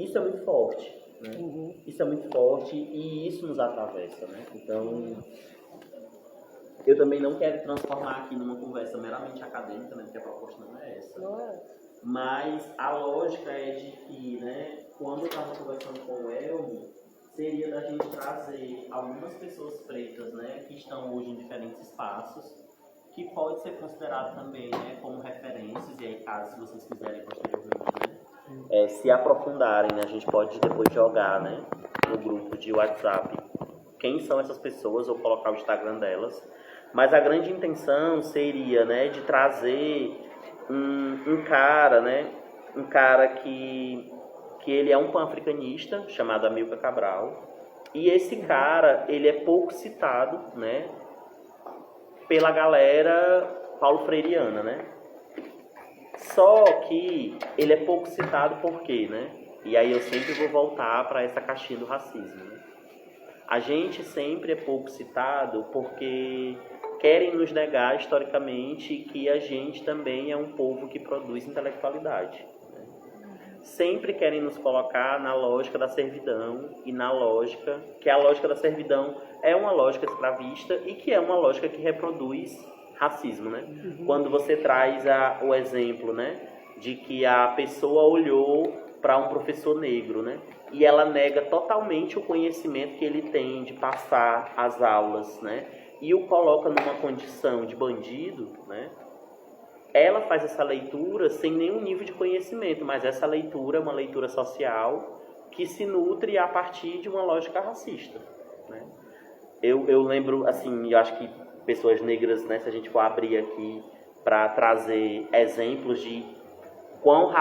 isso é muito forte, né? Isso é muito forte e isso nos atravessa, né? Então, eu também não quero transformar aqui numa conversa meramente acadêmica, né? Porque a proposta não é essa. Não é. Mas a lógica é de que, né, quando eu estava conversando com o Elmo, seria da gente trazer algumas pessoas pretas, né, que estão hoje em diferentes espaços, que pode ser considerado também, né, como referências, e aí caso se vocês quiserem posteriormente, né, se aprofundarem, né, a gente pode depois jogar, né, no grupo de WhatsApp quem são essas pessoas ou colocar o Instagram delas. Mas a grande intenção seria, né, de trazer um cara, né, um cara que ele é um pan-africanista chamado Amilcar Cabral, e esse cara, ele é pouco citado, né, pela galera paulo-freiriana, né? Só que ele é pouco citado por quê, né? E aí eu sempre vou voltar para essa caixinha do racismo, né? A gente sempre é pouco citado porque querem nos negar historicamente que a gente também é um povo que produz intelectualidade. Sempre querem nos colocar na lógica da servidão e na lógica que a lógica da servidão é uma lógica escravista e que é uma lógica que reproduz racismo, né? Quando você traz o exemplo, né, de que a pessoa olhou para um professor negro, né, e ela nega totalmente o conhecimento que ele tem de passar as aulas, né, e o coloca numa condição de bandido, né? Ela faz essa leitura sem nenhum nível de conhecimento, mas essa leitura é uma leitura social que se nutre a partir de uma lógica racista, né? Eu lembro, assim, eu acho que pessoas negras, né, se a gente for abrir aqui para trazer exemplos de quão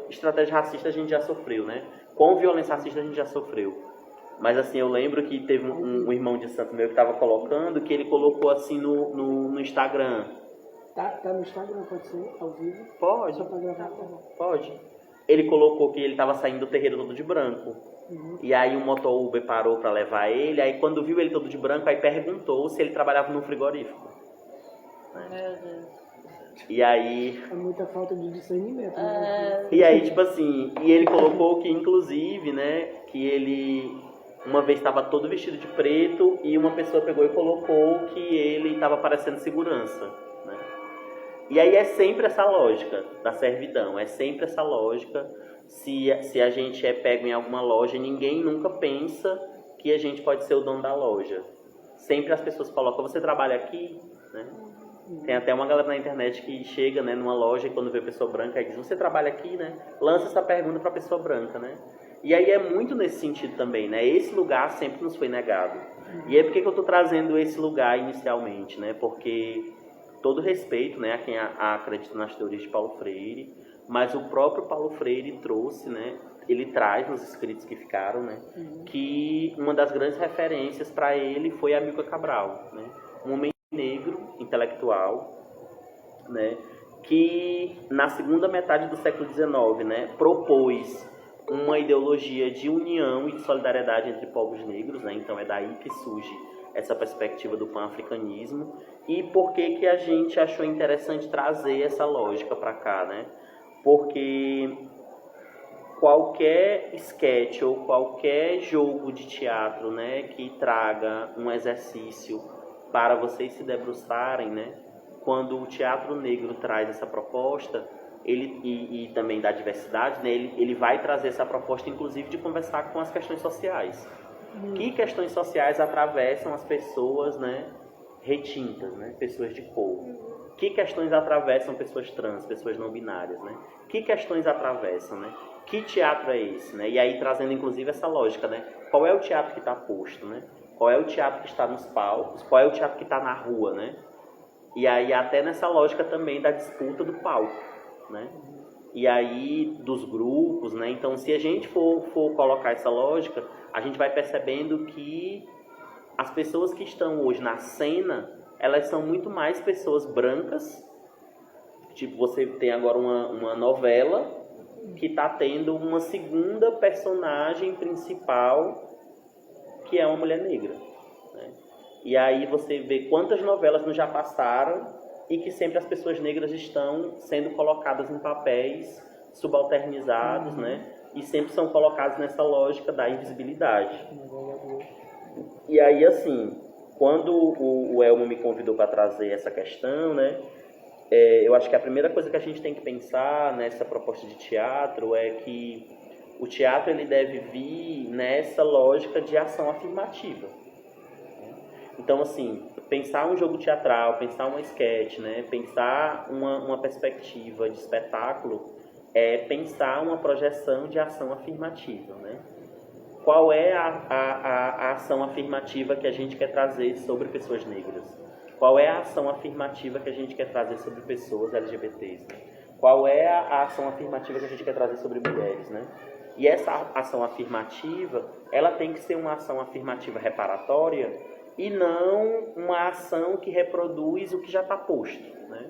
estratégia racista a gente já sofreu, né? Quão violência racista a gente já sofreu. Mas, assim, eu lembro que teve um irmão de santo meu que estava colocando, que ele colocou, assim, no Instagram. Tá no Instagram, pode ser, ao vivo? Pode. Só pra gravar, Pode. Ele colocou que ele estava saindo do terreiro todo de branco. E aí um motor Uber parou para levar ele. Aí quando viu ele todo de branco, aí perguntou se ele trabalhava no frigorífico. Né? Meu Deus. E aí... É muita falta de discernimento, né? E aí, tipo assim, e ele colocou que, inclusive, né, que ele uma vez estava todo vestido de preto e uma pessoa pegou e colocou que ele estava parecendo segurança, né? E aí é sempre essa lógica da servidão, é sempre essa lógica, se a gente é pego em alguma loja, ninguém nunca pensa que a gente pode ser o dono da loja. Sempre as pessoas colocam, você trabalha aqui, né? Tem até uma galera na internet que chega, né, numa loja e quando vê pessoa branca, aí diz, você trabalha aqui, né? Lança essa pergunta para a pessoa branca, né? E aí é muito nesse sentido também, né? Esse lugar sempre nos foi negado. E é porque que eu estou trazendo esse lugar inicialmente, né? Porque todo respeito, né, a quem acredita nas teorias de Paulo Freire, mas o próprio Paulo Freire trouxe, né? Ele traz nos escritos que ficaram, né? Que uma das grandes referências para ele foi Amilcar Cabral, né? Um homem negro, intelectual, né, que na segunda metade do século XIX, né, propôs uma ideologia de união e de solidariedade entre povos negros, né, então é daí que surge essa perspectiva do pan-africanismo. E por que a gente achou interessante trazer essa lógica para cá, né? Porque qualquer esquete ou qualquer jogo de teatro, né, que traga um exercício para vocês se debruçarem, né? Quando o teatro negro traz essa proposta, e também da diversidade, né? Ele vai trazer essa proposta, inclusive, de conversar com as questões sociais. Que questões sociais atravessam as pessoas, né, retintas, né? Pessoas de cor? Que questões atravessam pessoas trans, pessoas não binárias, né? Que questões atravessam, né? Que teatro é esse, né? E aí trazendo, inclusive, essa lógica, né? Qual é o teatro que está posto, né? Qual é o teatro que está nos palcos? Qual é o teatro que está na rua, né? E aí até nessa lógica também da disputa do palco, né? E aí dos grupos, né? Então, se a gente for colocar essa lógica, a gente vai percebendo que as pessoas que estão hoje na cena, elas são muito mais pessoas brancas. Tipo, você tem agora uma novela que está tendo uma segunda personagem principal, que é uma mulher negra, né? E aí você vê quantas novelas não já passaram e que sempre as pessoas negras estão sendo colocadas em papéis subalternizados, né? E sempre são colocados nessa lógica da invisibilidade. E aí, assim, quando o Elmo me convidou para trazer essa questão, né? Eu acho que a primeira coisa que a gente tem que pensar nessa proposta de teatro é que o teatro ele deve vir nessa lógica de ação afirmativa. Então, assim, pensar um jogo teatral, pensar uma sketch, né? Pensar uma perspectiva de espetáculo é pensar uma projeção de ação afirmativa, né? Qual é a ação afirmativa que a gente quer trazer sobre pessoas negras? Qual é a ação afirmativa que a gente quer trazer sobre pessoas LGBTs? Né? Qual é a ação afirmativa que a gente quer trazer sobre mulheres? Né? E essa ação afirmativa, ela tem que ser uma ação afirmativa reparatória e não uma ação que reproduz o que já está posto. Né?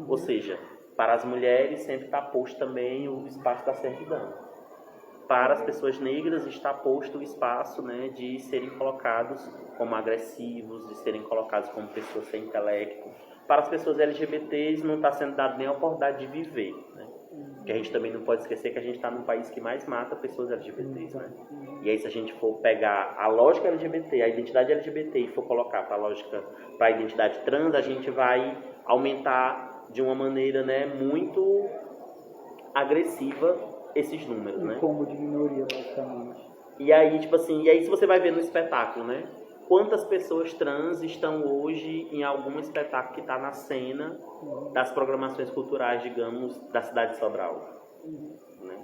Ou seja, para as mulheres sempre está posto também o espaço da servidão. Para as pessoas negras está posto o espaço, né, de serem colocados como agressivos, de serem colocados como pessoas sem intelecto. Para as pessoas LGBTs não está sendo dado nem a oportunidade de viver. Né? Porque a gente também não pode esquecer que a gente está num país que mais mata pessoas LGBTs. Né? E aí se a gente for pegar a lógica LGBT, a identidade LGBT e for colocar para a lógica, para a identidade trans, a gente vai aumentar de uma maneira, né, muito agressiva esses números, né? Como de minoria, basicamente. E aí, tipo assim, se você vai ver no espetáculo, né? Quantas pessoas trans estão hoje em algum espetáculo que está na cena das programações culturais, digamos, da cidade de Sobral? Né?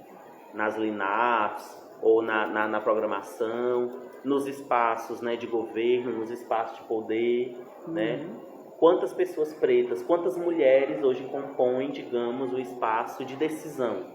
Nas linafs, ou na programação, nos espaços, né, de governo, nos espaços de poder, né? Quantas pessoas pretas, quantas mulheres hoje compõem, digamos, o espaço de decisão?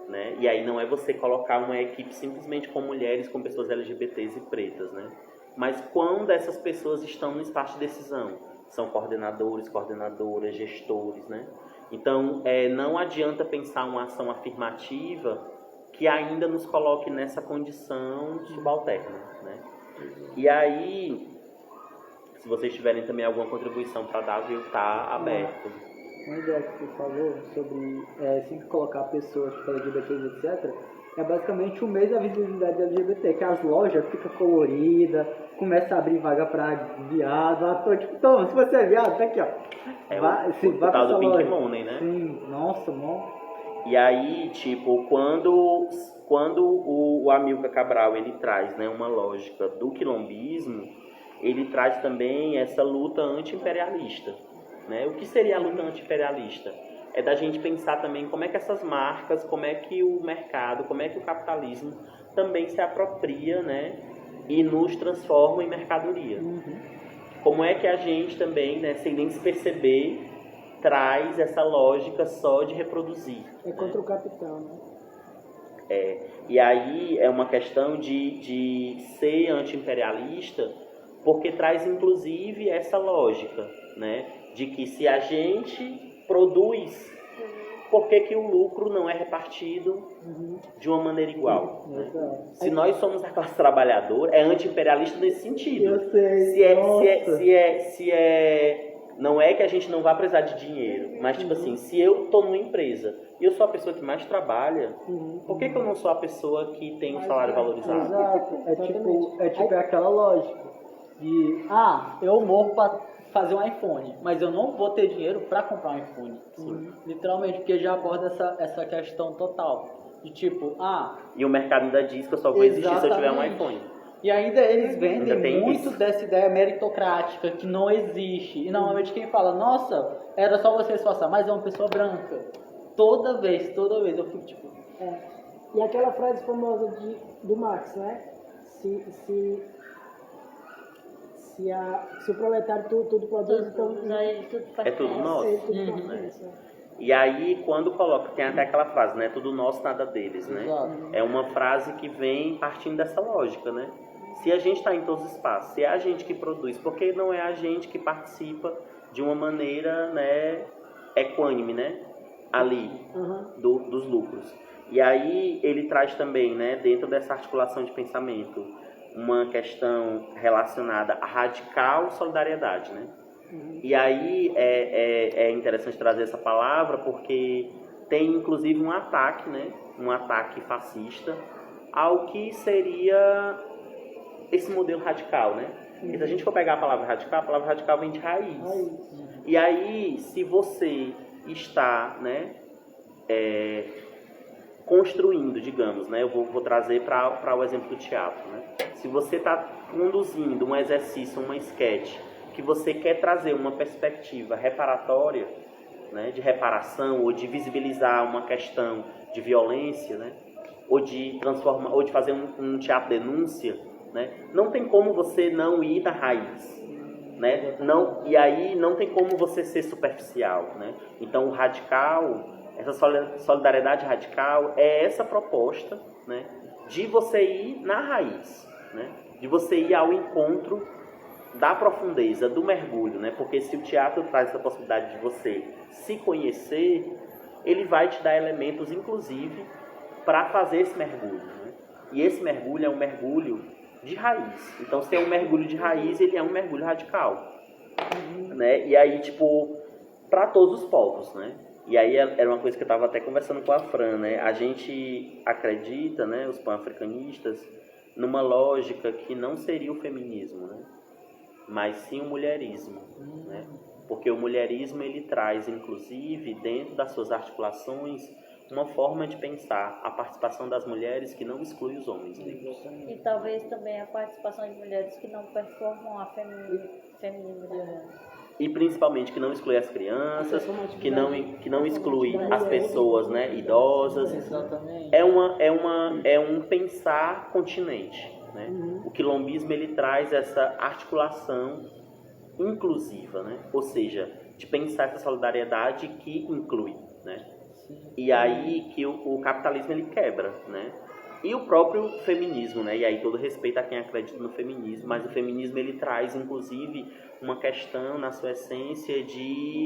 Né? E aí não é você colocar uma equipe simplesmente com mulheres, com pessoas LGBTs e pretas, né? Mas quando essas pessoas estão no espaço de decisão, são coordenadores, coordenadoras, gestores, né? Então, não adianta pensar uma ação afirmativa que ainda nos coloque nessa condição subalterna, né? E aí, se vocês tiverem também alguma contribuição para dar, eu tá aberto. Uma ideia que você falou sobre sempre colocar pessoas LGBTs, etc., é basicamente o mês da visibilidade LGBT, que as lojas ficam coloridas, começa a abrir vaga para viado, tipo, toma, se você é viado, tá aqui, ó. Vai pra essa loja. Pink Money, né? Sim, nossa, mó. E aí, tipo, quando o Amilcar Cabral, ele traz, né, uma lógica do quilombismo, ele traz também essa luta anti-imperialista. Né? O que seria a luta anti-imperialista? É da gente pensar também como é que essas marcas, como é que o mercado, como é que o capitalismo também se apropria, né, e nos transforma em mercadoria. Como é que a gente também, né, sem nem se perceber, traz essa lógica só de reproduzir. É contra o capital, né? E aí é uma questão de ser anti-imperialista, porque traz inclusive essa lógica, né, de que se a gente produz, por que o lucro não é repartido de uma maneira igual? Né? Se nós somos a classe trabalhadora, é anti-imperialista nesse sentido. Eu sei. Não é que a gente não vá precisar de dinheiro, mas tipo assim, se eu estou numa empresa e eu sou a pessoa que mais trabalha, por que eu não sou a pessoa que tem um salário valorizado? Exato. É tipo aquela lógica de, eu morro para fazer um iPhone, mas eu não vou ter dinheiro para comprar um iPhone. Literalmente, porque já aborda essa questão total. De tipo, E o mercado ainda diz que eu só vou existir se eu tiver um iPhone. E ainda eles vendem muito dessa ideia meritocrática que não existe. E normalmente quem fala, nossa, era só você esforçar, mas é uma pessoa branca. Toda vez eu fico tipo... E aquela frase famosa do Marx, né? Se o proletário tudo produz, então... É tudo nosso. E aí, quando coloca, tem até aquela frase, né? Tudo nosso, nada deles, né? É uma frase que vem partindo dessa lógica, né? Se a gente está em todos os espaços, se é a gente que produz, por que não é a gente que participa de uma maneira, né, equânime, né? Ali, dos lucros. E aí, ele traz também, né, dentro dessa articulação de pensamento, uma questão relacionada à radical solidariedade, né? E aí é interessante trazer essa palavra porque tem inclusive um ataque, né? Um ataque fascista ao que seria esse modelo radical, né? E se a gente for pegar a palavra radical vem de raiz. E aí, se você está, né, construindo, digamos, né, eu vou trazer para o exemplo do teatro, né? Se você está conduzindo um exercício, uma sketch, que você quer trazer uma perspectiva reparatória, né, de reparação ou de visibilizar uma questão de violência, né, ou de transformar, ou de fazer um teatro denúncia, né, não tem como você não ir na raiz, né? Não, e aí não tem como você ser superficial, né? Então o radical, essa solidariedade radical é essa proposta, né, de você ir na raiz, né, de você ir ao encontro da profundeza, do mergulho, né? Porque se o teatro traz essa possibilidade de você se conhecer, ele vai te dar elementos, inclusive, para fazer esse mergulho, né? E esse mergulho é um mergulho de raiz. Então, se é um mergulho de raiz, ele é um mergulho radical, né? E aí, tipo, para todos os povos, né? E aí era uma coisa que eu estava até conversando com a Fran, né? A gente acredita, né, os pan-africanistas, numa lógica que não seria o feminismo, né, mas sim o mulherismo, né? Porque o mulherismo ele traz, inclusive, dentro das suas articulações, uma forma de pensar a participação das mulheres que não exclui os homens negros. E talvez também a participação de mulheres que não performam a feminilidade. E principalmente que não exclui as crianças, que não exclui as pessoas, né, idosas. Exatamente. É um pensar continente, né? O quilombismo ele traz essa articulação inclusiva, né? Ou seja, de pensar essa solidariedade que inclui, né? E aí que o capitalismo ele quebra, né? E o próprio feminismo, né? E aí todo respeito a quem acredita no feminismo, mas o feminismo ele traz inclusive uma questão na sua essência de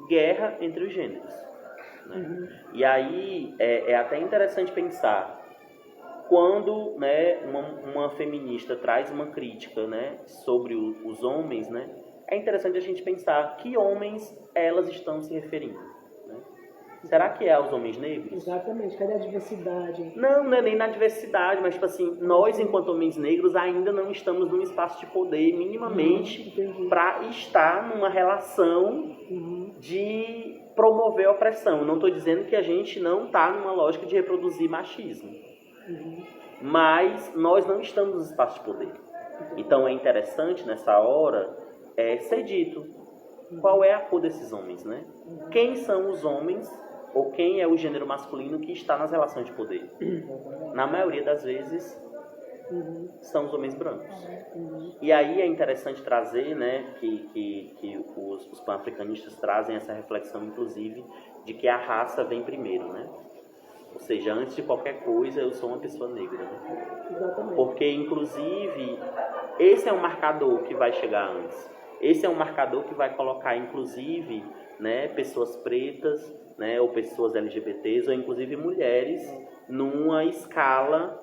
guerra entre os gêneros, né? E aí é até interessante pensar quando, né, uma feminista traz uma crítica, né, sobre os homens, né? É interessante a gente pensar que homens elas estão se referindo. Será que é aos homens negros? Exatamente, cadê a diversidade? Não é nem na diversidade, mas tipo assim, nós enquanto homens negros ainda não estamos num espaço de poder minimamente para estar numa relação de promover a opressão. Não estou dizendo que a gente não está numa lógica de reproduzir machismo, mas nós não estamos no espaço de poder. Então é interessante nessa hora ser dito qual é a cor desses homens, né? Quem são os homens ou quem é o gênero masculino que está nas relações de poder? Na maioria das vezes, são os homens brancos. E aí é interessante trazer, né, que os pan-africanistas trazem essa reflexão, inclusive, de que a raça vem primeiro, né? Ou seja, antes de qualquer coisa, eu sou uma pessoa negra, né? Exatamente. Porque, inclusive, esse é um marcador que vai chegar antes. Esse é um marcador que vai colocar, inclusive, né, pessoas pretas, né, ou pessoas LGBTs, ou inclusive mulheres, numa escala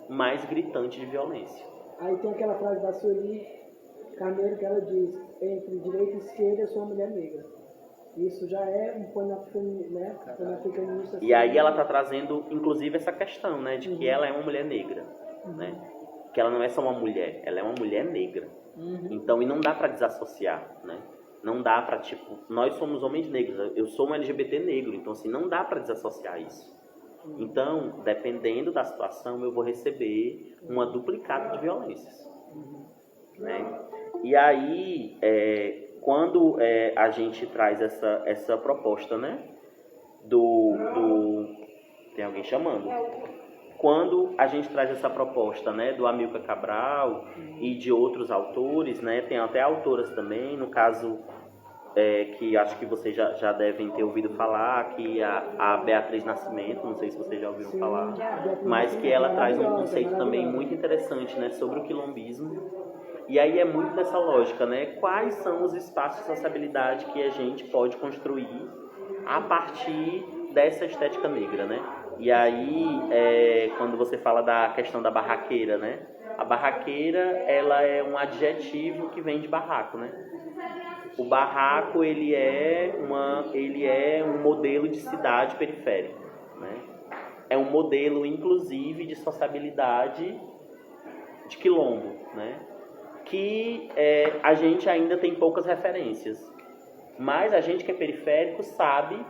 mais gritante de violência. Aí tem aquela frase da Sueli Carneiro que ela diz: entre direita e esquerda eu sou uma mulher negra. Isso já é um pan-africanista. E aí ela está trazendo, inclusive, essa questão, né, de que ela é uma mulher negra, né? Que ela não é só uma mulher, ela é uma mulher negra. Então, e não dá para desassociar, né? Não dá para, tipo, nós somos homens negros, eu sou um LGBT negro, então assim, não dá para desassociar isso. Então, dependendo da situação, eu vou receber uma duplicata de violências, né? E aí, quando a gente traz essa proposta, né, tem alguém chamando? Quando a gente traz essa proposta, né, do Amilcar Cabral e de outros autores, né, tem até autoras também, no caso que acho que vocês já devem ter ouvido falar, que a Beatriz Nascimento, não sei se vocês já ouviram falar, mas que ela traz um conceito também muito interessante, né, sobre o quilombismo. E aí é muito dessa lógica, né, quais são os espaços de sociabilidade que a gente pode construir a partir dessa estética negra, né? E aí, quando você fala da questão da barraqueira, né? A barraqueira, ela é um adjetivo que vem de barraco, né? O barraco, ele é um modelo de cidade periférica, né? É um modelo, inclusive, de sociabilidade de quilombo, né? Que a gente ainda tem poucas referências. Mas a gente que é periférico sabe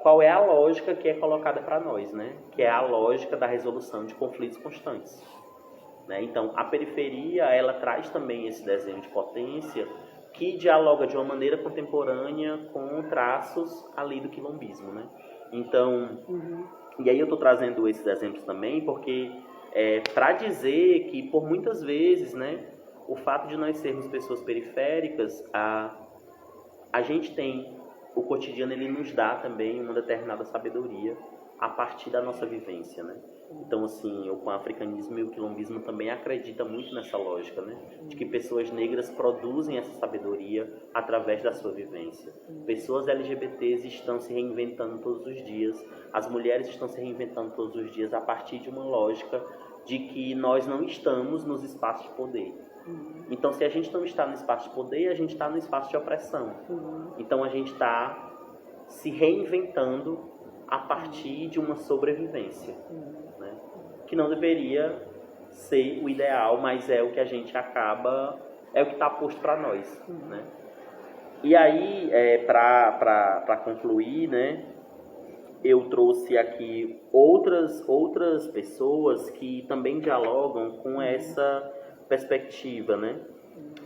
qual é a lógica que é colocada para nós, né? Que é a lógica da resolução de conflitos constantes. Né? Então, a periferia, ela traz também esse desenho de potência que dialoga de uma maneira contemporânea com traços ali do quilombismo, né? Então, e aí eu estou trazendo esses exemplos também porque para dizer que, por muitas vezes, né, o fato de nós sermos pessoas periféricas, a gente tem, o cotidiano ele nos dá também uma determinada sabedoria a partir da nossa vivência, né? Então, assim, o panafricanismo e o quilombismo também acredita muito nessa lógica, né? De que pessoas negras produzem essa sabedoria através da sua vivência. Pessoas LGBTs estão se reinventando todos os dias, as mulheres estão se reinventando todos os dias a partir de uma lógica de que nós não estamos nos espaços de poder. Então, se a gente não está no espaço de poder, a gente está no espaço de opressão. Então, a gente está se reinventando a partir de uma sobrevivência, né? Que não deveria ser o ideal, mas é o que a gente acaba, é o que está posto para nós, né? E aí, para concluir, né, eu trouxe aqui outras pessoas que também dialogam com essa perspectiva, né?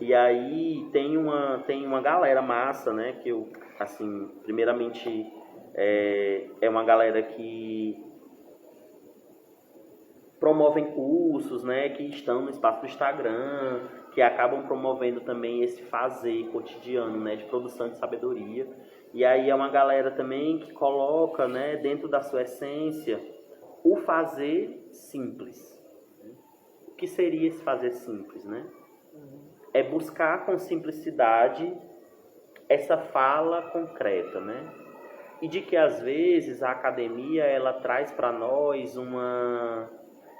E aí tem uma galera massa, né, que eu, assim, primeiramente é uma galera que promovem cursos, né, que estão no espaço do Instagram, que acabam promovendo também esse fazer cotidiano, né, de produção de sabedoria. E aí é uma galera também que coloca, né, dentro da sua essência o fazer simples. O que seria esse fazer simples, né? É buscar com simplicidade essa fala concreta, né? E de que às vezes a academia ela traz para nós uma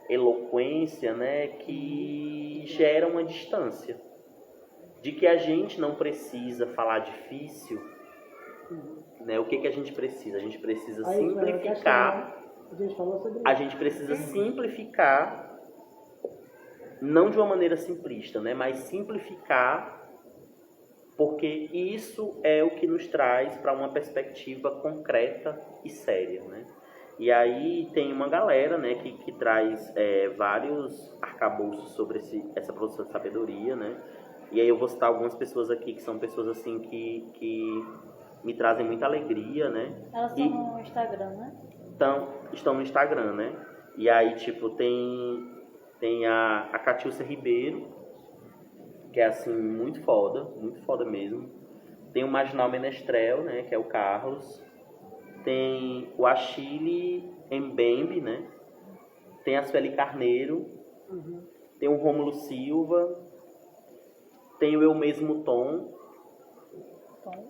eloquência, né, que gera uma distância. De que a gente não precisa falar difícil, né? O que a gente precisa? A gente precisa simplificar. A gente precisa simplificar, não de uma maneira simplista, né, mas simplificar, porque isso é o que nos traz para uma perspectiva concreta e séria, né? E aí tem uma galera, né, que traz vários arcabouços sobre essa produção de sabedoria, né? E aí eu vou citar algumas pessoas aqui que são pessoas assim que me trazem muita alegria, né? Elas estão no Instagram, né? Estão no Instagram, né? E aí, tipo, tem a Catiúcia Ribeiro, que é assim, muito foda mesmo. Tem o Marginal Menestrel, né, que é o Carlos. Tem o Achille Mbembe, né? Tem a Sueli Carneiro. Tem o Rômulo Silva. Tem o Eu Mesmo Tom.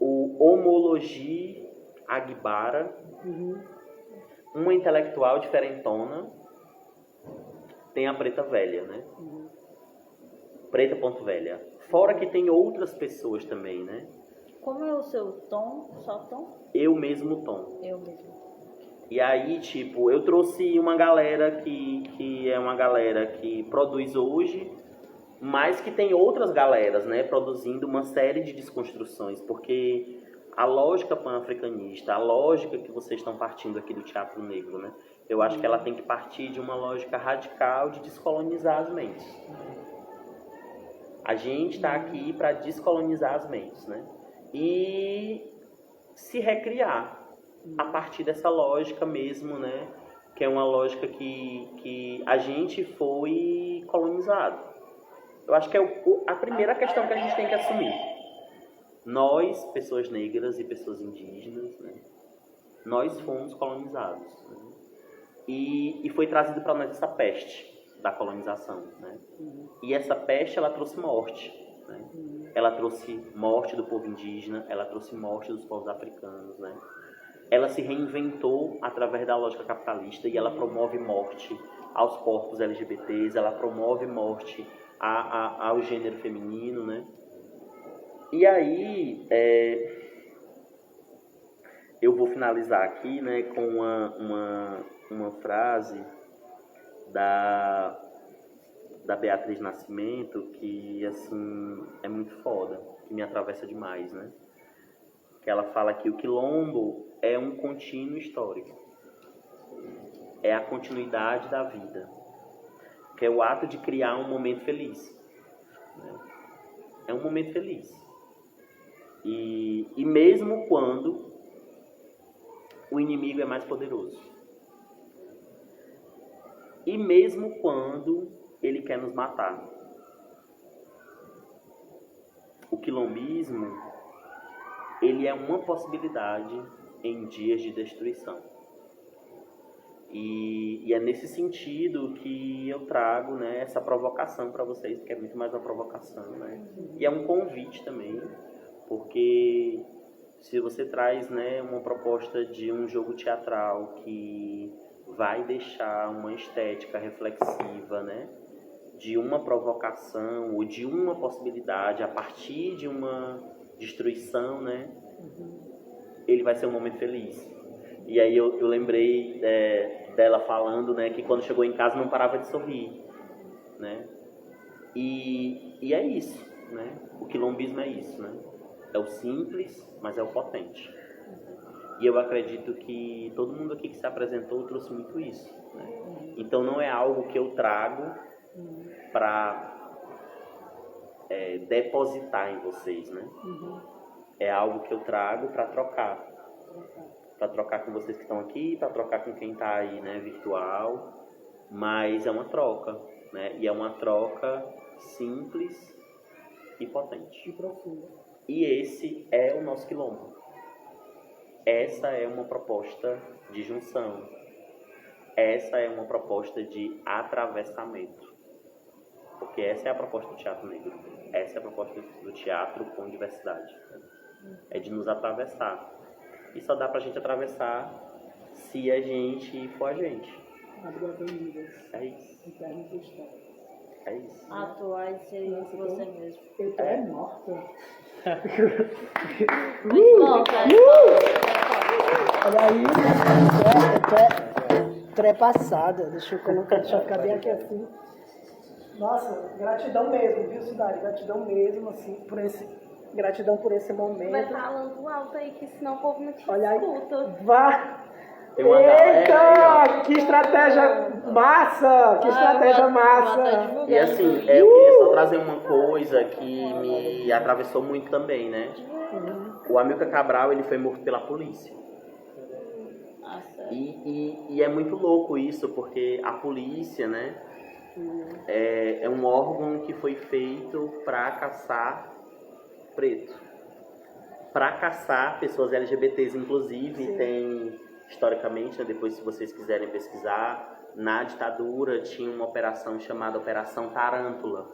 O Homologi Agbara. Uma intelectual diferentona. Tem a Preta Velha, né? Preta.velha. Fora que tem outras pessoas também, né? Como é o seu tom? Só tom? Eu Mesmo Tom. Eu mesmo. E aí, tipo, eu trouxe uma galera que é uma galera que produz hoje, mas que tem outras galeras, né? Produzindo uma série de desconstruções, porque a lógica pan-africanista, a lógica que vocês estão partindo aqui do teatro negro, né? Eu acho que ela tem que partir de uma lógica radical de descolonizar as mentes. A gente está aqui para descolonizar as mentes, né? E se recriar a partir dessa lógica mesmo, né? Que é uma lógica que a gente foi colonizado. Eu acho que é a primeira questão que a gente tem que assumir. Nós, pessoas negras e pessoas indígenas, né? Nós fomos colonizados, né? E foi trazido para nós essa peste da colonização, né? E essa peste, ela trouxe morte, né? Ela trouxe morte do povo indígena, ela trouxe morte dos povos africanos, né? Ela se reinventou através da lógica capitalista e ela promove morte aos corpos LGBTs, ela promove morte ao gênero feminino, né? E aí, eu vou finalizar aqui, né, com uma frase da Beatriz Nascimento, que, assim, é muito foda, que me atravessa demais, né? Que ela fala que o quilombo é um contínuo histórico. É a continuidade da vida. Que é o ato de criar um momento feliz. Né? É um momento feliz. E mesmo quando o inimigo é mais poderoso. E mesmo quando ele quer nos matar. O quilombismo, ele é uma possibilidade em dias de destruição. E é nesse sentido que eu trago, né, essa provocação para vocês, porque é muito mais uma provocação, né? E é um convite também, porque se você traz, né, uma proposta de um jogo teatral que vai deixar uma estética reflexiva, né, de uma provocação ou de uma possibilidade a partir de uma destruição, né, ele vai ser um momento feliz. E aí eu lembrei dela falando, né, que quando chegou em casa não parava de sorrir, né? E é isso, né? O quilombismo é isso, né? É o simples, mas é o potente. E eu acredito que todo mundo aqui que se apresentou trouxe muito isso, né? Então não é algo que eu trago para depositar em vocês, né? É algo que eu trago para trocar. Para trocar com vocês que estão aqui, para trocar com quem está aí, né, virtual, mas é uma troca, né, e é uma troca simples e potente. E profunda. E esse é o nosso quilombo. Essa é uma proposta de junção. Essa é uma proposta de atravessamento. Porque essa é a proposta do teatro negro. Essa é a proposta do teatro com diversidade. É de nos atravessar. E só dá pra gente atravessar se a gente for a gente. Abrir avenidas. É isso. Internas e externas. É isso. Atuar e ser Nossa, você então- mesmo. Eu tô morta. Bom, cara, Olha aí, pré-passada. Deixa eu ficar bem aqui assim. Nossa, gratidão mesmo, viu, Cidade? Gratidão mesmo, assim, gratidão por esse Vai momento. falando alto aí, que senão o povo não te Olha aí. escuta. Vá! Tem uma galera Eita! aí, Que estratégia massa! Que estratégia massa! E assim, eu queria só trazer uma coisa que me atravessou muito também, né? O Amilcar Cabral, ele foi morto pela polícia. E é muito louco isso, porque a polícia, né, é um órgão que foi feito para caçar preto, para caçar pessoas LGBTs, inclusive. Sim. Tem, historicamente, né, depois se vocês quiserem pesquisar, na ditadura tinha uma operação chamada Operação Tarântula,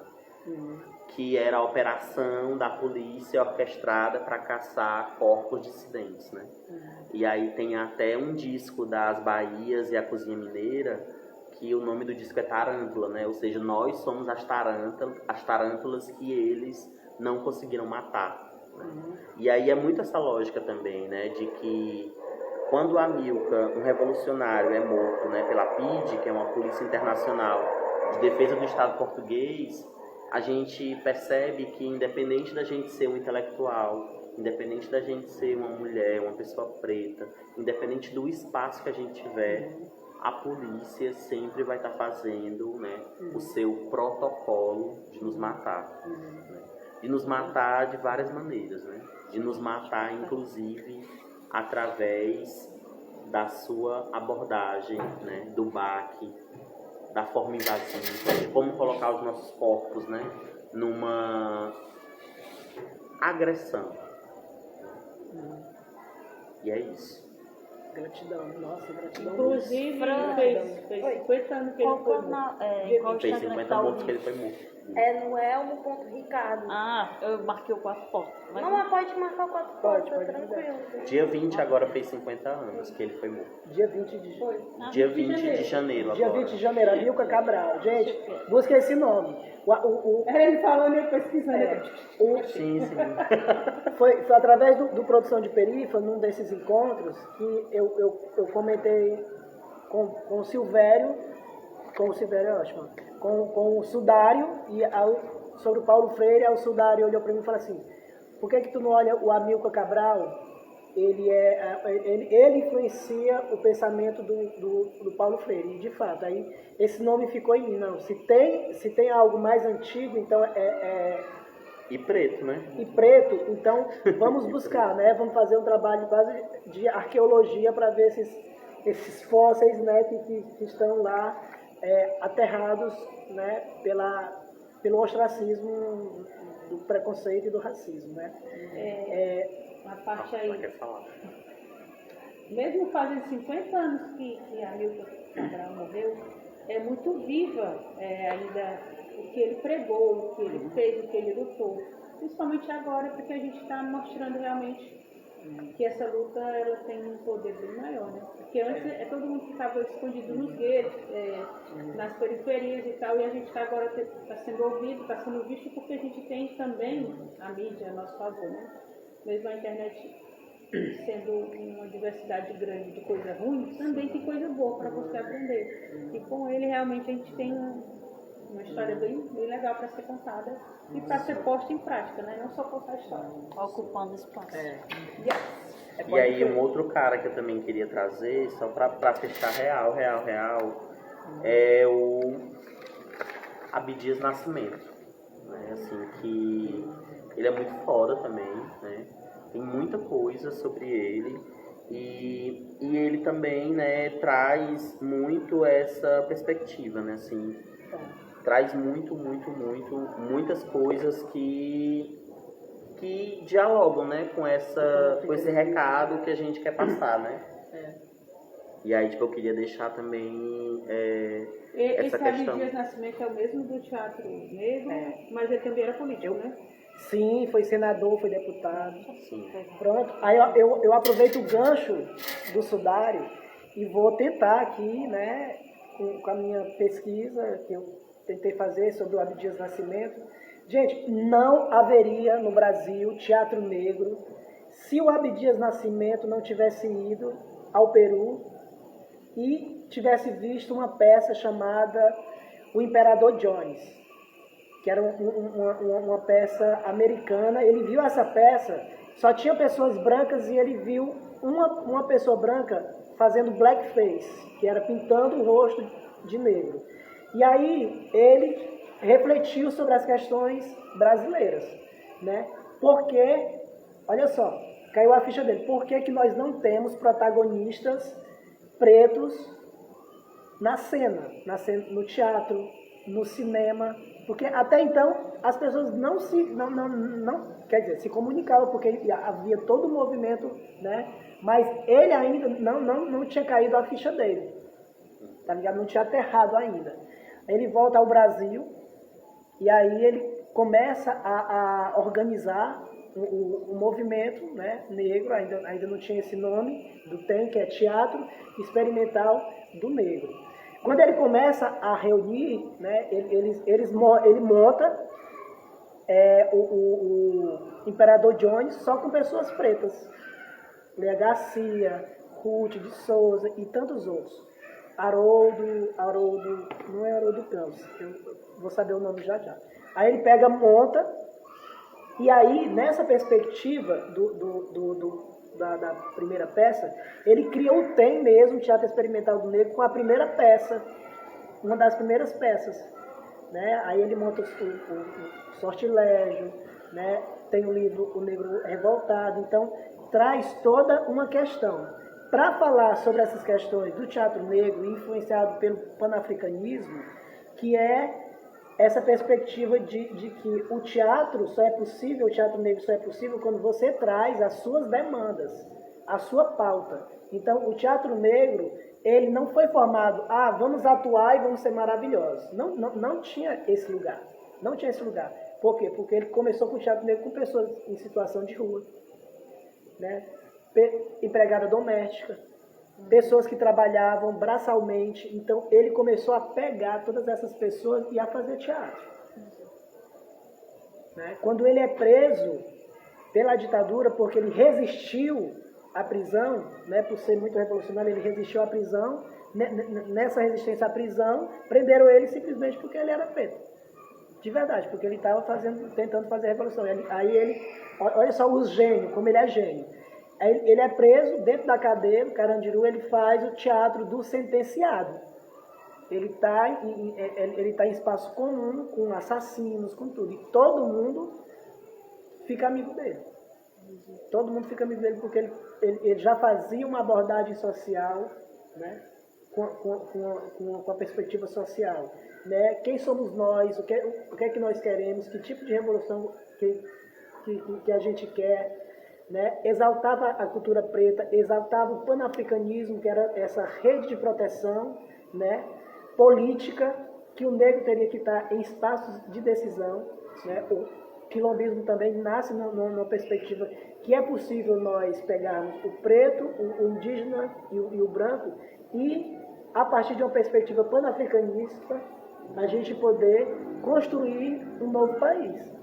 que era a operação da polícia orquestrada para caçar corpos dissidentes, né? E aí tem até um disco das Bahias e a Cozinha Mineira, que o nome do disco é Tarântula, né? Ou seja, nós somos as tarântulas que eles não conseguiram matar, né? E aí é muito essa lógica também, né? De que quando o Amilcar, um revolucionário, é morto, né, pela PIDE, que é uma Polícia Internacional de Defesa do Estado Português, a gente percebe que, independente da gente ser um intelectual, independente da gente ser uma mulher, uma pessoa preta, independente do espaço que a gente tiver, a polícia sempre vai estar fazendo, né, o seu protocolo de nos matar. Né? De nos matar de várias maneiras, né? De nos matar, inclusive, através da sua abordagem, né, do baque, da forma invasiva, de como colocar os nossos corpos, né, numa agressão. E é isso. Gratidão, nossa, gratidão. Inclusive, Fran, fez 50 anos que ele Qual, foi qual, morto. qual Fez Instagram 50 tá mortos o que ele foi morto. É no Elmo.Ricardo. Ah, eu marquei o 4 fotos. Mas Não, mas pode marcar o 4 Pode, fotos, tá pode tranquilo. Dia 20 agora fez 50 anos que ele foi morto. Dia 20 de Foi. Dia 20 de janeiro Dia agora. 20 de janeiro, Amilcar Cabral. Gente, busca esse nome. Era ele falando e eu pesquisando. Sim, sim. Foi através do Produção de Perifa, num desses encontros, que eu comentei com o Silvério, é ótimo, com o Sudário, sobre o Paulo Freire, aí o Sudário olhou para mim e falou assim, por que tu não olha o Amilcar Cabral? Ele influencia o pensamento do Paulo Freire, e de fato, aí esse nome ficou em mim, não, se tem algo mais antigo, então E preto, né? e preto, então vamos buscar, né? Vamos fazer um trabalho quase de arqueologia para ver esses fósseis, né, que estão lá aterrados, né, pelo ostracismo do preconceito e do racismo, né? A parte Ela aí, quer falar. mesmo fazendo 50 anos que a Amilcar Cabral morreu, é muito viva ainda o que ele pregou, o que ele fez, o que ele lutou. Principalmente agora, porque a gente está mostrando realmente que essa luta ela tem um poder bem maior, né? Porque antes todo mundo ficava escondido nos guetos, nas periferias e tal, e a gente agora está sendo ouvido, está sendo visto, porque a gente tem também a mídia a nosso favor, né? Mesmo a internet sendo uma diversidade grande de coisa ruim, também tem coisa boa para você aprender. E com ele realmente a gente tem uma história bem legal para ser contada e para ser posta em prática, né? Não só contar a história. ocupando espaço. E aí um outro cara que eu também queria trazer, só pra fechar real, é o Abdias Nascimento. Né? Assim, que ele é muito foda também, né? Tem muita coisa sobre ele. E ele também, né, traz muito essa perspectiva, né? Assim, traz muitas coisas que dialogam, né, com esse recado que a gente quer passar, né? E aí, tipo, eu queria deixar também essa Esse questão. Abdias Nascimento é o mesmo do Teatro Negro, mas ele também era político, né? Sim, foi senador, foi deputado. Sim. Pronto. Aí eu aproveito o gancho do Sudário e vou tentar aqui, né, com a minha pesquisa que eu tentei fazer sobre o Abdias Nascimento. Gente, não haveria no Brasil teatro negro se o Abdias Nascimento não tivesse ido ao Peru e tivesse visto uma peça chamada O Imperador Jones, que era uma peça americana. Ele viu essa peça, só tinha pessoas brancas, e ele viu uma pessoa branca fazendo blackface, que era pintando o rosto de negro. E aí ele refletiu sobre as questões brasileiras, né? Porque, olha só, caiu a ficha dele. Por que nós não temos protagonistas pretos na cena, no teatro, no cinema? Porque até então as pessoas não quer dizer, se comunicavam, porque havia todo o movimento, né? Mas ele ainda não tinha caído a ficha dele, tá ligado? Não tinha aterrado ainda. Ele volta ao Brasil e aí ele começa a organizar o movimento, né, negro, ainda não tinha esse nome, que é Teatro Experimental do Negro. Quando ele começa a reunir, né, ele monta o Imperador Jones só com pessoas pretas. Léa Garcia, Ruth de Souza e tantos outros. Haroldo, não é Haroldo Campos, eu vou saber o nome já. Aí ele monta, e aí nessa perspectiva da primeira peça, ele cria o TEM mesmo, Teatro Experimental do Negro, com a primeira peça, uma das primeiras peças, né? Aí ele monta o Sortilégio, né? Tem o livro O Negro Revoltado, então traz toda uma questão. Para falar sobre essas questões do teatro negro, influenciado pelo panafricanismo, que é essa perspectiva de que o teatro negro só é possível quando você traz as suas demandas, a sua pauta. Então, o teatro negro, ele não foi formado, vamos atuar e vamos ser maravilhosos. Não tinha esse lugar. Não tinha esse lugar. Por quê? Porque ele começou com o teatro negro com pessoas em situação de rua, né? Empregada doméstica, pessoas que trabalhavam braçalmente. Então, ele começou a pegar todas essas pessoas e a fazer teatro. Né? Quando ele é preso pela ditadura, porque ele resistiu à prisão, né? Por ser muito revolucionário, ele resistiu à prisão. Nessa resistência à prisão, prenderam ele simplesmente porque ele era preto. De verdade, porque ele estava tentando fazer a revolução. Aí ele, olha só o gênio, como ele é gênio. Ele é preso dentro da cadeia, no Carandiru, ele faz o teatro do sentenciado. Ele está em espaço comum, com assassinos, com tudo. E todo mundo fica amigo dele. Todo mundo fica amigo dele porque ele já fazia uma abordagem social, né? Com a perspectiva social. Né? Quem somos nós? O que é que nós queremos? Que tipo de revolução que a gente quer? Né? Exaltava a cultura preta, exaltava o panafricanismo, que era essa rede de proteção, né? Política, que o negro teria que estar em espaços de decisão. Né? O quilombismo também nasce numa perspectiva que é possível nós pegarmos o preto, o indígena e o branco e, a partir de uma perspectiva panafricanista, a gente poder construir um novo país.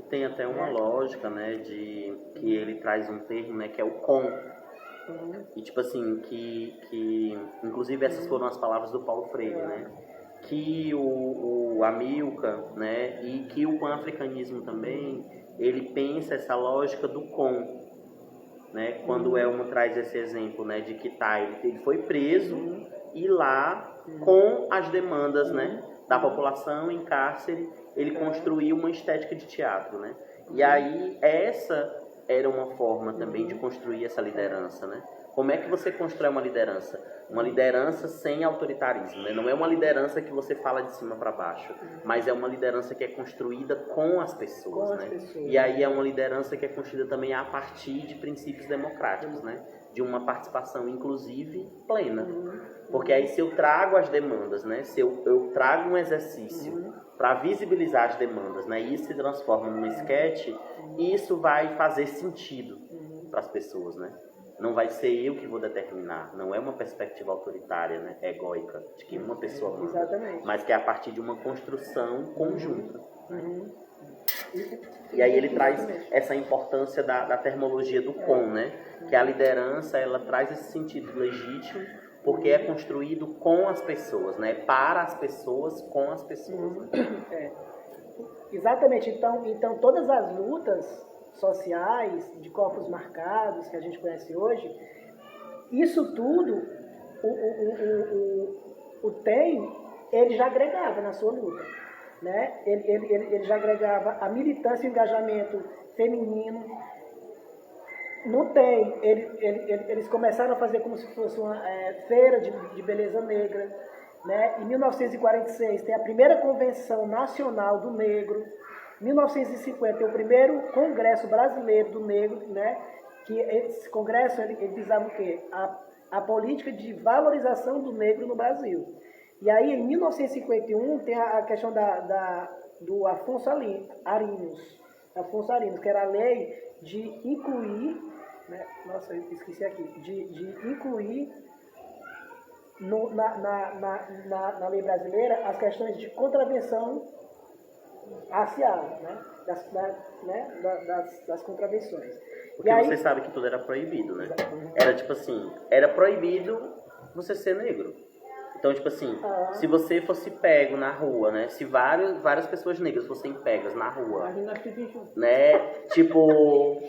Tem até uma lógica, né, de que ele traz um termo, né, que é o com. E tipo assim, que inclusive essas foram as palavras do Paulo Freire, né? Que o Amilcar, né, e que o pan-africanismo também, ele pensa essa lógica do com, né? Quando o Elmo traz esse exemplo, né, de que ele foi preso e lá com as demandas, né, da população em cárcere, ele construiu uma estética de teatro, né? E aí essa era uma forma também de construir essa liderança, né? Como é que você constrói uma liderança? Uma liderança sem autoritarismo, né? Não é uma liderança que você fala de cima para baixo, mas é uma liderança que é construída com as pessoas, né? E aí é uma liderança que é construída também a partir de princípios democráticos, né? De uma participação, inclusive, plena. Porque aí se eu trago as demandas, né? Se eu trago um exercício para visibilizar as demandas, né? E isso se transforma num esquete, isso vai fazer sentido para as pessoas, né? Não vai ser eu que vou determinar, não é uma perspectiva autoritária, né, egóica, de que uma pessoa manda, Exatamente. mas que é a partir de uma construção conjunta. E aí ele traz essa importância da termologia do com, né, que a liderança ela traz esse sentido legítimo, porque é construído com as pessoas, né, para as pessoas, com as pessoas. Né? Exatamente, então todas as lutas sociais, de corpos marcados, que a gente conhece hoje, isso tudo, o TEM, ele já agregava na sua luta. Né? Ele já agregava a militância e o engajamento feminino. No TEM, eles começaram a fazer como se fosse uma feira de beleza negra. Né? Em 1946, tem a primeira Convenção Nacional do Negro. 1950 é o primeiro Congresso Brasileiro do Negro, né? Que esse congresso ele visava o quê? A política de valorização do negro no Brasil. E aí, em 1951, tem a questão do Afonso Arinos, que era a lei de incluir, né? Nossa, eu esqueci aqui, de incluir na lei brasileira as questões de contravenção racial, né? Das contravenções. Porque você sabe que tudo era proibido, né? Era tipo assim, era proibido você ser negro. Então, tipo assim, se você fosse pego na rua, né? Se várias pessoas negras fossem pegas na rua, né? Tipo,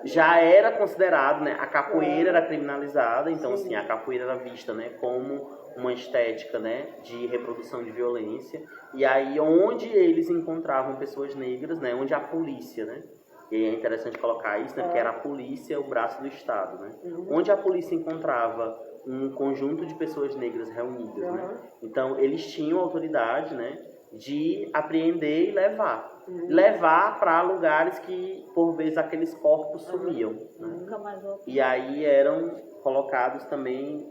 já era considerado, né? A capoeira era criminalizada, então assim, a capoeira era vista, né? Como uma estética, né, de reprodução de violência, e aí onde eles encontravam pessoas negras, né, onde a polícia, né, e é interessante colocar isso, né, porque era a polícia o braço do Estado, né, onde a polícia encontrava um conjunto de pessoas negras reunidas, né, então eles tinham autoridade, né, de apreender e levar para lugares que por vezes aqueles corpos sumiam, né? E aí eram colocados também,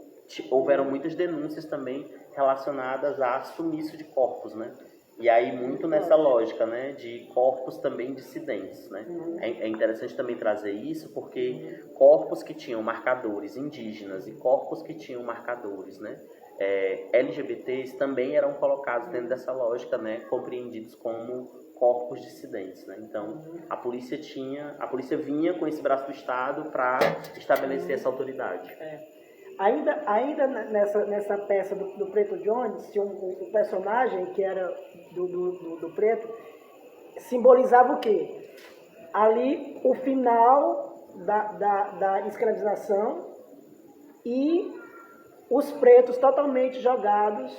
houveram muitas denúncias também relacionadas a sumiço de corpos, né? E aí muito nessa lógica, né, de corpos também dissidentes, né? É interessante também trazer isso porque corpos que tinham marcadores indígenas e corpos que tinham marcadores, né, LGBTs também eram colocados dentro dessa lógica, né, compreendidos como corpos dissidentes, né? Então a polícia vinha com esse braço do Estado para estabelecer essa autoridade. Ainda nessa peça do Preto Jones, tinha um personagem que era do Preto, simbolizava o quê? Ali o final da escravização e os pretos totalmente jogados,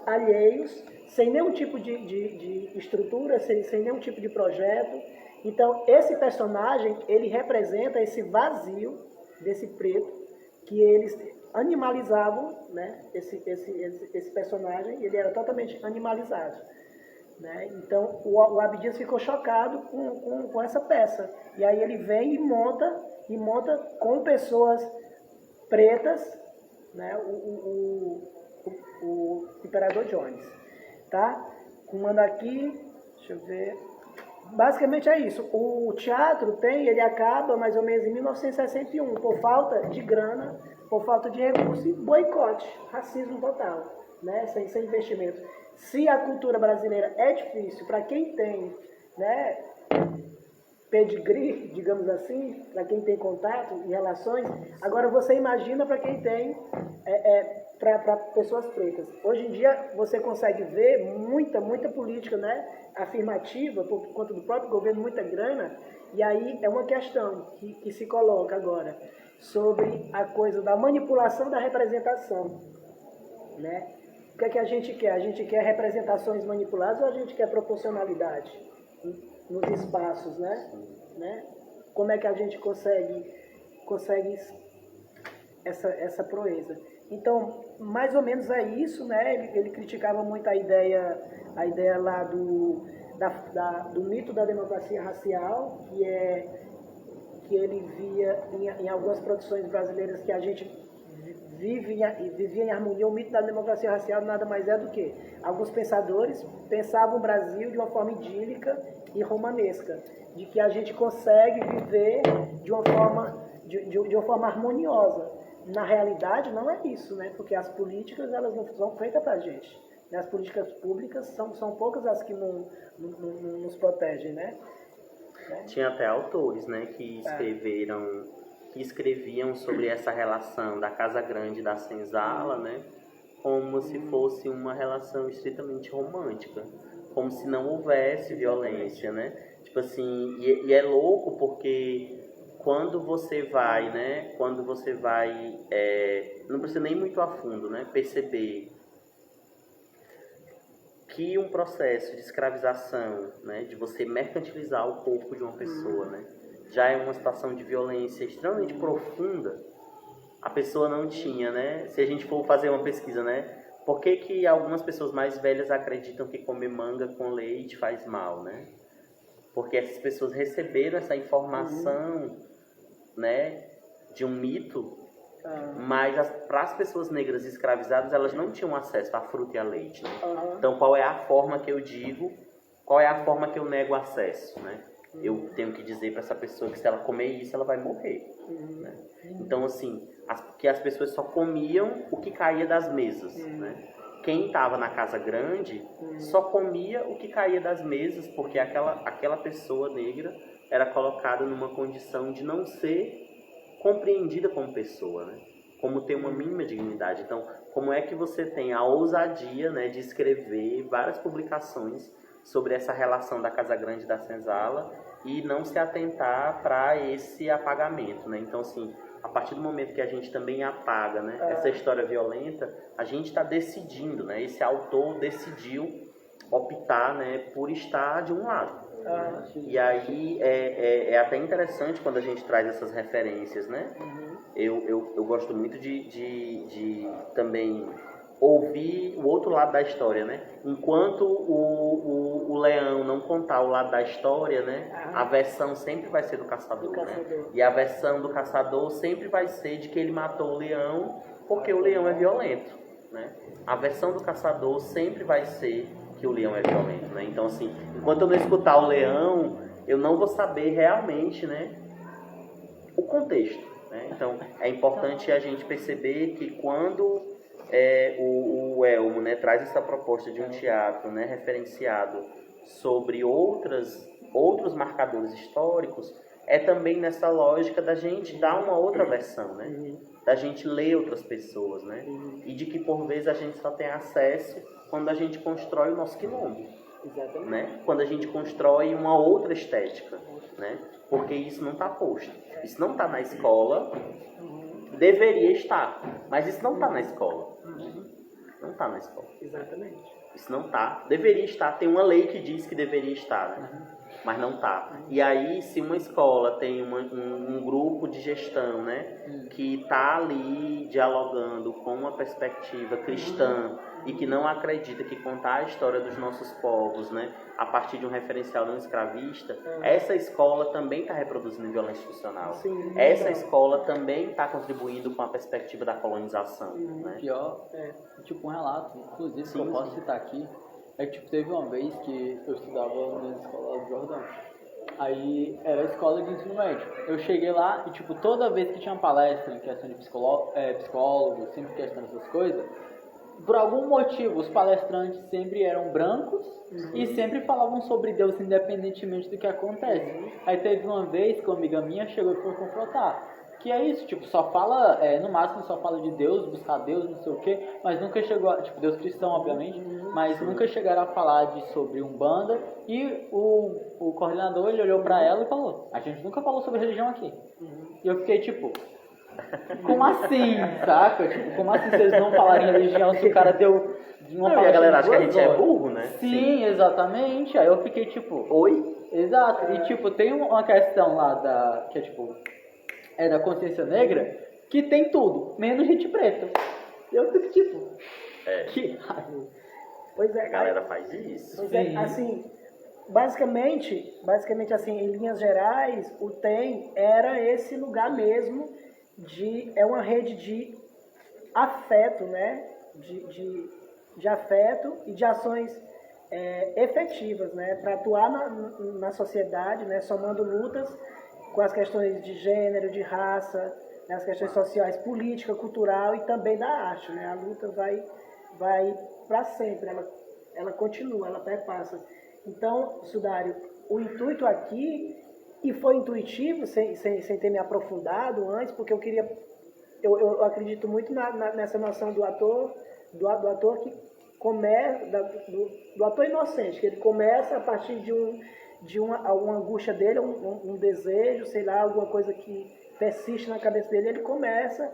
alheios, sem nenhum tipo de estrutura, sem nenhum tipo de projeto. Então esse personagem, ele representa esse vazio desse preto, que eles animalizavam, né? Esse personagem, ele era totalmente animalizado, né? Então o Abdias ficou chocado com essa peça, e aí ele vem e monta com pessoas pretas, né? O Imperador Jones, tá? Comando aqui, deixa eu ver. Basicamente é isso. O teatro ele acaba mais ou menos em 1961, por falta de grana, por falta de recursos e boicote, racismo total, né? Sem investimento. Se a cultura brasileira é difícil para quem tem, né, pedigree, digamos assim, para quem tem contato e relações, agora você imagina para quem tem, para pessoas pretas. Hoje em dia você consegue ver muita política, né, afirmativa, por conta do próprio governo, muita grana, e aí é uma questão que se coloca agora sobre a coisa da manipulação da representação, né? O que é que a gente quer? A gente quer representações manipuladas ou a gente quer proporcionalidade nos espaços, né? Como é que a gente consegue essa proeza? Então, mais ou menos é isso, né? Ele criticava muito a ideia lá do mito da democracia racial, que ele via em algumas produções brasileiras que a gente vivia em harmonia. O mito da democracia racial nada mais é do que alguns pensadores pensavam o Brasil de uma forma idílica e romanesca, de que a gente consegue viver de uma forma harmoniosa. Na realidade não é isso, né? Porque as políticas, elas não são feitas para a gente, né? As políticas públicas são poucas as que nos protegem, né? Tinha até autores, né, que escreviam sobre essa relação da Casa Grande e da Senzala, né, como se fosse uma relação estritamente romântica, como se não houvesse violência, né? Tipo assim, e é louco porque quando você vai, não precisa nem muito a fundo, né, perceber que um processo de escravização, né, de você mercantilizar o corpo de uma pessoa, né, já é uma situação de violência extremamente profunda. A pessoa não tinha, né, se a gente for fazer uma pesquisa, né, por que algumas pessoas mais velhas acreditam que comer manga com leite faz mal, né? Porque essas pessoas receberam essa informação, né, de um mito, mas para as pessoas negras escravizadas, elas não tinham acesso a fruta e a leite, né? Então qual é a forma que eu nego acesso, né? Eu tenho que dizer para essa pessoa que se ela comer isso, ela vai morrer, né? Então assim, que as pessoas só comiam o que caía das mesas, né? Quem estava na Casa Grande só comia o que caía das mesas, porque aquela pessoa negra era colocada numa condição de não ser compreendida como pessoa, né? Como ter uma mínima dignidade. Então, como é que você tem a ousadia, né, de escrever várias publicações sobre essa relação da Casa Grande e da Senzala e não se atentar para esse apagamento, né? Então, assim, a partir do momento que a gente também apaga, né, essa história violenta, a gente está decidindo, né? Esse autor decidiu optar, né, por estar de um lado. E aí é até interessante quando a gente traz essas referências, né? Eu gosto muito de também ouvir o outro lado da história, né? Enquanto o leão não contar o lado da história, né? A versão sempre vai ser do caçador, né? E a versão do caçador sempre vai ser de que ele matou o leão porque o leão é violento, né? A versão do caçador sempre vai ser que o leão é violento, né? Então, assim, enquanto eu não escutar o leão, eu não vou saber realmente, né, o contexto, né? Então, é importante a gente perceber que quando o Elmo, né, traz essa proposta de um teatro, né, referenciado sobre outros marcadores históricos, é também nessa lógica da gente dar uma outra versão, né? Da gente ler outras pessoas, né? E de que por vezes a gente só tem acesso quando a gente constrói o nosso quilombo, né? Quando a gente constrói uma outra estética, né? Porque isso não está posto, isso não está na escola, deveria estar, mas isso não está na escola, não está na escola. Exatamente. Isso não está, deveria estar, tem uma lei que diz que deveria estar, né? Mas não está. E aí, se uma escola tem um grupo de gestão, né, que está ali dialogando com uma perspectiva cristã e que não acredita que contar a história dos nossos povos, né, a partir de um referencial não escravista, essa escola também está reproduzindo violência institucional. Sim, essa escola também está contribuindo com a perspectiva da colonização. Né? Pior, tipo um relato, inclusive, que eu posso citar aqui, é que tipo, teve uma vez que eu estudava na escola do Jordão. Aí era a escola de ensino médio. Eu cheguei lá e tipo, toda vez que tinha palestra em questão de psicólogo, sempre questão dessas coisas, por algum motivo os palestrantes sempre eram brancos e sempre falavam sobre Deus independentemente do que acontece. Aí teve uma vez que uma amiga minha chegou e foi confrontar. Que é isso, tipo, só fala, no máximo só fala de Deus, buscar Deus, não sei o que, mas nunca chegou a, tipo, Deus cristão, obviamente, mas nunca chegaram a falar sobre Umbanda, e o coordenador, ele olhou pra ela e falou, a gente nunca falou sobre religião aqui. E eu fiquei, tipo, como assim, saca? Tipo, como assim vocês não falarem religião se o cara deu uma Não, e a galera acha que a gente é burro, né? Sim, exatamente, aí eu fiquei, tipo, Oi? Exato, e tipo, tem uma questão lá que é, tipo, da consciência negra, que tem tudo, menos gente preta. Eu fico tipo, que raiva. Pois é, A galera faz isso. Pois é, assim, basicamente assim, em linhas gerais, o TEM era esse lugar mesmo é uma rede de afeto, né? De afeto e de ações efetivas, né? Para atuar na sociedade, né? Somando lutas com as questões de gênero, de raça, né, as questões sociais, política, cultural e também da arte. Né? A luta vai para sempre, ela continua, ela perpassa. Então, Sudário, o intuito aqui, e foi intuitivo, sem ter me aprofundado antes, porque eu acredito muito nessa noção do ator que começa, do ator inocente, que ele começa a partir de uma angústia dele, um desejo, sei lá, alguma coisa que persiste na cabeça dele, ele começa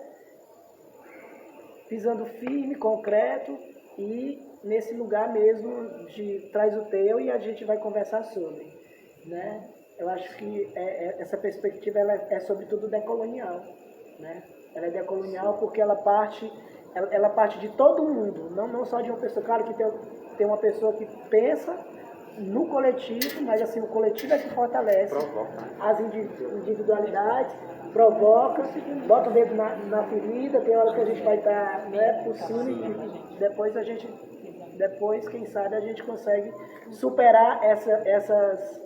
pisando firme, concreto, e nesse lugar mesmo de traz o teu e a gente vai conversar sobre, né? Eu acho que essa perspectiva ela é sobretudo decolonial, né? Ela é decolonial porque ela parte de todo mundo, não só de uma pessoa. Claro que tem uma pessoa que pensa no coletivo, mas assim, o coletivo é que fortalece as individualidades, provoca, bota o dedo na ferida, tem horas que a gente vai estar por cima e depois, quem sabe, a gente consegue superar essas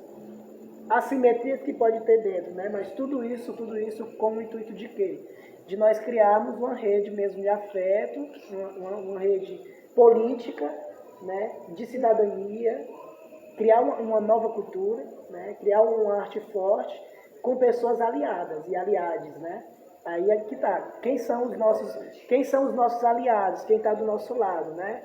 assimetrias que pode ter dentro, né? Mas tudo isso com o intuito de quê? De nós criarmos uma rede mesmo de afeto, uma rede política, né? De cidadania, criar uma nova cultura, né? Criar uma arte forte com pessoas aliadas e aliados, né? Aí é que tá. Quem são os nossos aliados? Quem está do nosso lado, né?